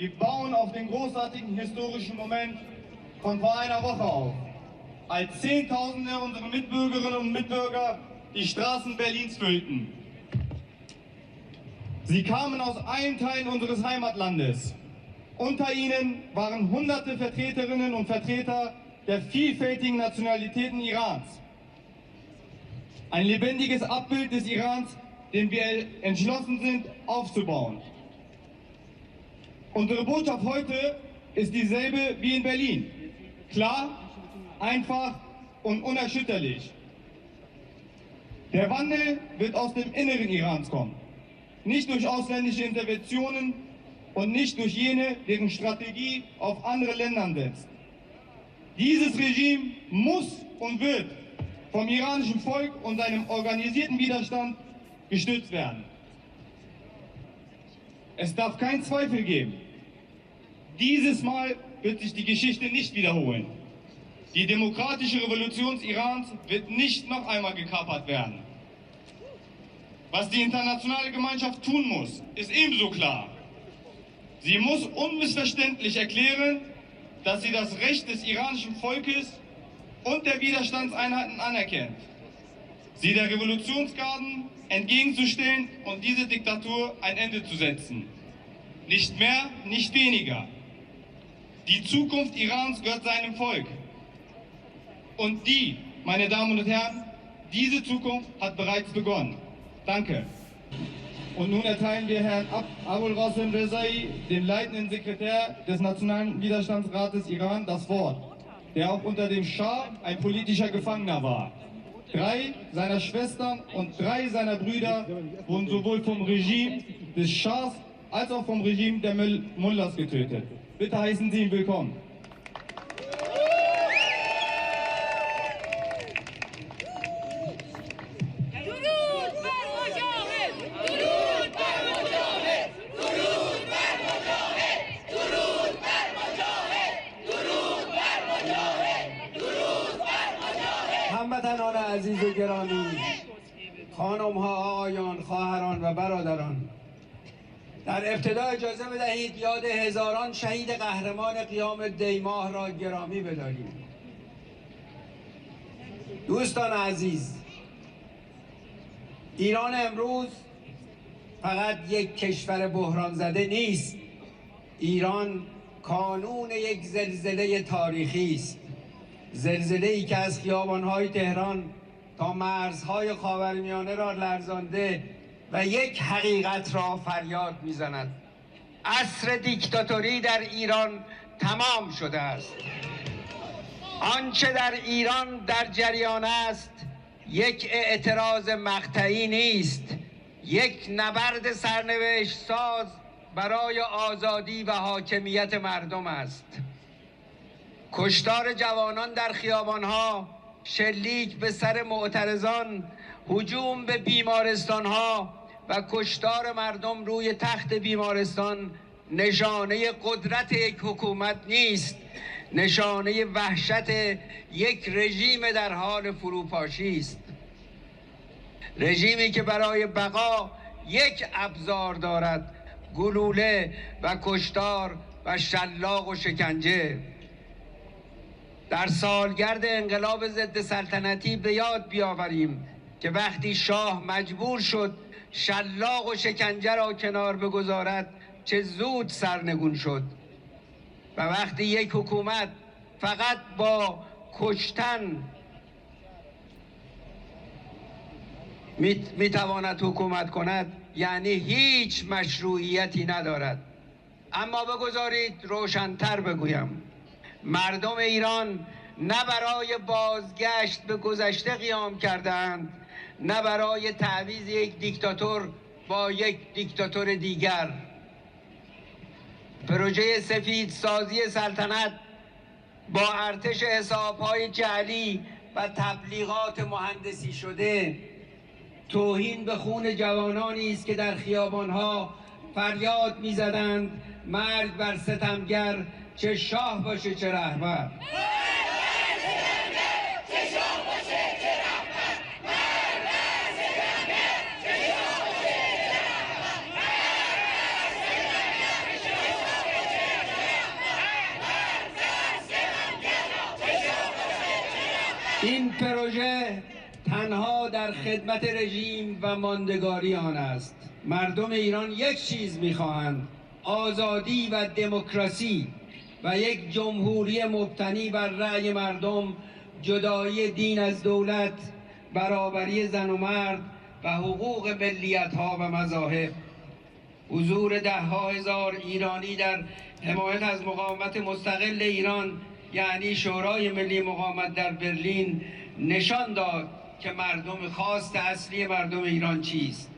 Wir bauen auf den großartigen historischen Moment von vor einer Woche auf, als Zehntausende unserer Mitbürgerinnen und Mitbürger die Straßen Berlins füllten. Sie kamen aus allen Teilen unseres Heimatlandes. Unter ihnen waren hunderte Vertreterinnen und Vertreter der vielfältigen Nationalitäten Irans. Ein lebendiges Abbild des Irans, den wir entschlossen sind aufzubauen. Unsere Botschaft heute ist dieselbe wie in Berlin. Klar, einfach und unerschütterlich. Der Wandel wird aus dem Inneren Irans kommen. Nicht durch ausländische Interventionen und nicht durch jene, deren Strategie auf andere Länder setzt. Dieses Regime muss und wird vom iranischen Volk und seinem organisierten Widerstand gestützt werden. Es darf keinen Zweifel geben. Dieses Mal wird sich die Geschichte nicht wiederholen. Die demokratische Revolution Irans wird nicht noch einmal gekapert werden. Was die internationale Gemeinschaft tun muss, ist ebenso klar. Sie muss unmissverständlich erklären, dass sie das Recht des iranischen Volkes und der Widerstandseinheiten anerkennt, sie der Revolutionsgarden entgegenzustellen und diese Diktatur ein Ende zu setzen. Nicht mehr, nicht weniger. Die Zukunft Irans gehört seinem Volk. Und die, meine Damen und Herren, diese Zukunft hat bereits begonnen. Danke. Und nun erteilen wir Herrn Abolghasem Rezai, dem leitenden Sekretär des Nationalen Widerstandsrates Iran, das Wort, der auch unter dem Schah ein politischer Gefangener war. 3 seiner Schwestern und 3 seiner Brüder wurden sowohl vom Regime des Schahs als auch vom Regime der Mullahs getötet. Bitte heißen Sie ihn willkommen. هموطنان عزیز و گرامی، خانم ها، آقایان، خواهران و برادران، در ابتدا اجازه بدهید یاد هزاران شهید قهرمان قیام دیماه را گرامی بداریم. دوستان عزیز، ایران امروز فقط یک کشور بحران زده نیست. ایران کانون یک زلزله تاریخی است. زلزله‌ای که از خیابان‌های تهران تا مرزهای خاورمیانه را لرزانده و یک حقیقت را فریاد می‌زند. عصر دیکتاتوری در ایران تمام شده است. آنچه در ایران در جریان است یک اعتراض مقطعی نیست، یک نبرد سرنوشت ساز برای آزادی و حاکمیت مردم است. کشتار جوانان در خیابانها، شلیک به سر معترضان، هجوم به بیمارستانها و کشتار مردم روی تخت بیمارستان نشانه قدرت یک حکومت نیست، نشانه وحشت یک رژیم در حال فروپاشی است. رژیمی که برای بقا یک ابزار دارد: گلوله و کشتار و شلاق و شکنجه. در سالگرد انقلاب ضد سلطنتی به یاد بیاوریم که وقتی شاه مجبور شد شلاق و شکنجه را کنار بگذارد چه زود سرنگون شد، و وقتی یک حکومت فقط با کشتن میتواند حکومت کند یعنی هیچ مشروعیتی ندارد. اما بگذارید روشن‌تر بگویم، مردم ایران نه برای بازگشت به گذشته قیام کردند، نه برای تعویض یک دیکتاتور با یک دیکتاتور دیگر. پروژه سفید سازی سلطنت با ارتش حسابهای جعلی و تبلیغات مهندسی شده توهین به خون جوانانی است که در خیابانها فریاد می‌زدند مرگ بر ستمگر، چه شاه باشه چه رهبر. این پروژه تنها در خدمت رژیم و ماندگاری آن است. مردم ایران یک چیز می‌خواهند: آزادی و دموکراسی و یک جمهوری مبتنی بر رأی مردم، جدایی دین از دولت، برابری زن و مرد و حقوق ملیت‌ها و مذاهب. حضور ده‌ها هزار ایرانی در حمایت از مقاومت مستقل ایران، یعنی شورای ملی مقاومت در برلین، نشان داد که خواست اصلی مردم ایران چیست.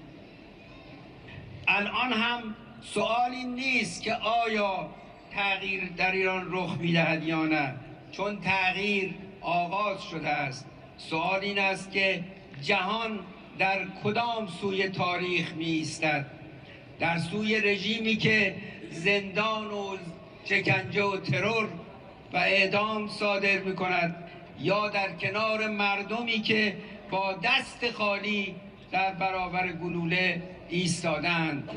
الان هم سوالی نیست که آیا تغییر در ایران رخ می‌دهد یا نه، چون تغییر آغاز شده است. سوال این است که جهان در کدام سوی تاریخ می‌ایستد؟ در سوی رژیمی که زندان و شکنجه و ترور و اعدام صادر می‌کند، یا در کنار مردمی که با دست خالی در برابر گلوله ایستادند؟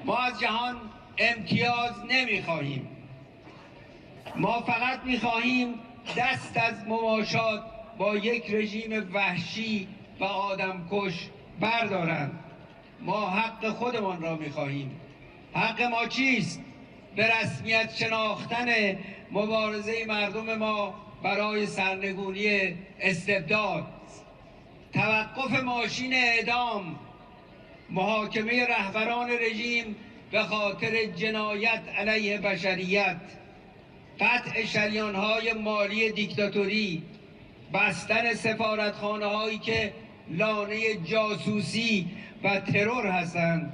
ما از جهان امتیاز نمی‌خواهیم. ما فقط می‌خواهیم دست از مماشات با یک رژیم وحشی و آدمکش بردارند. ما حق خودمان را می‌خواهیم. حق ما چیست؟ به رسمیت شناختن مبارزه مردم ما برای سرنگونی استبداد، توقف ماشین اعدام، محاکمه رهبران رژیم به خاطر جنایت علیه بشریت، قطع شریان‌های مالی دیکتاتوری، بستن سفارتخانه‌هایی که لانه جاسوسی و ترور هستند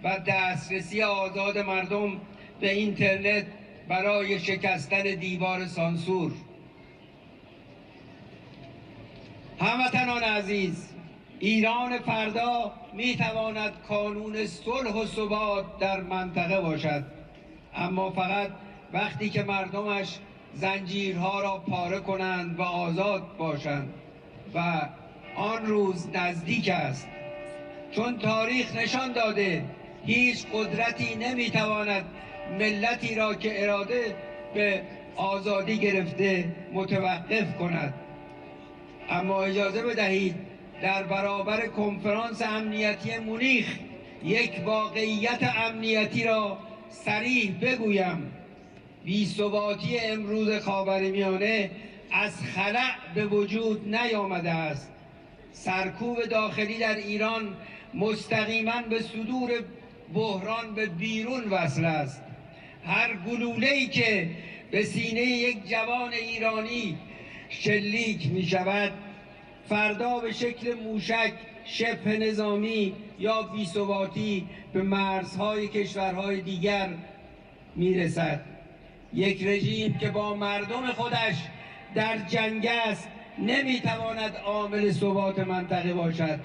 و دسترسی آزاد مردم به اینترنت برای شکستن دیوار سانسور. هموطنان عزیز، ایران فردا میتواند کانون صلح و ثبات در منطقه باشد، اما فقط وقتی که مردمش زنجیرها را پاره کنند و آزاد باشند، و آن روز نزدیک است. چون تاریخ نشان داده هیچ قدرتی نمیتواند ملتی را که اراده به آزادی گرفته متوقف کند. اما اجازه بدهید در برابر کنفرانس امنیتی مونیخ یک واقعیت امنیتی را صریح بگویم. بی‌ثباتی امروز خاورمیانه از خلأ به وجود نیامده است. سرکوب داخلی در ایران مستقیما به صدور بحران به بیرون وصل است. هر گلوله‌ای که به سینه یک جوان ایرانی شلیک می شود، فردا به شکل موشک شبه نظامی یا بی‌ثباتی به مرزهای کشورهای دیگر می رسد. یک رژیم که با مردم خودش در جنگ است نمی تواند عامل ثبات منطقه باشد،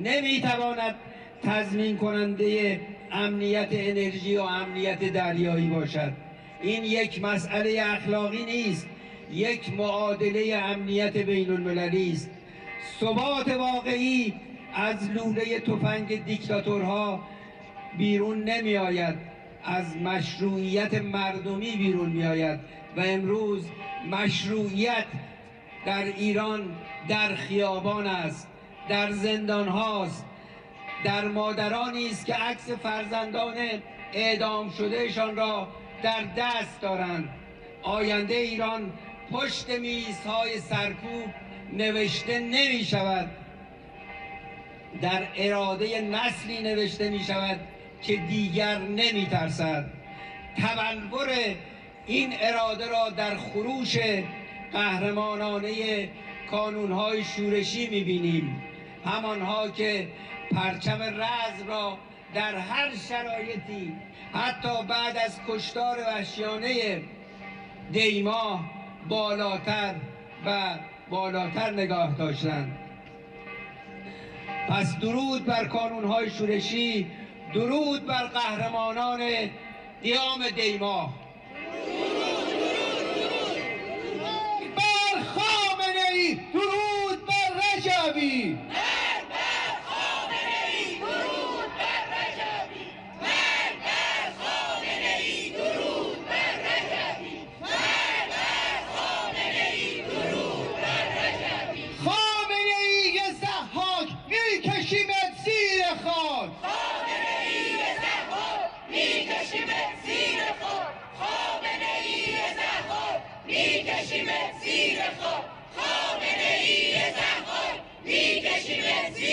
نمی تواند تضمین کننده امنیت انرژی و امنیت دریایی باشد. این یک مسئله اخلاقی نیست، یک معادله امنیت بین المللی است. ثبات واقعی از لوله تفنگ دیکتاتورها بیرون نمی آید، از مشروعیت مردمی بیرون می آید. و امروز مشروعیت در ایران در خیابان است، در زندان هاست، در مادرانی است که عکس فرزندان اعدام شدهشان را در دست دارند. آینده ایران پشت میزهای سرکوب نوشته نمی شود، در اراده نسلی نوشته می شود که دیگر نمی ترسد. تبلور این اراده را در خروش قهرمانانه کانونهای شورشی می بینیم، همانها که پرچم رزم را در هر شرایطی، حتی بعد از کشتار وحشیانه دیماه، بالاتر و بالاتر نگاه داشتند. پس درود بر کانونهای شورشی، درود بر قهرمانان قیام دیماه. بر خامنه ای درود بر رجبی. میکشیم زیر خاک، خامنه ای زهار میکشیم زیر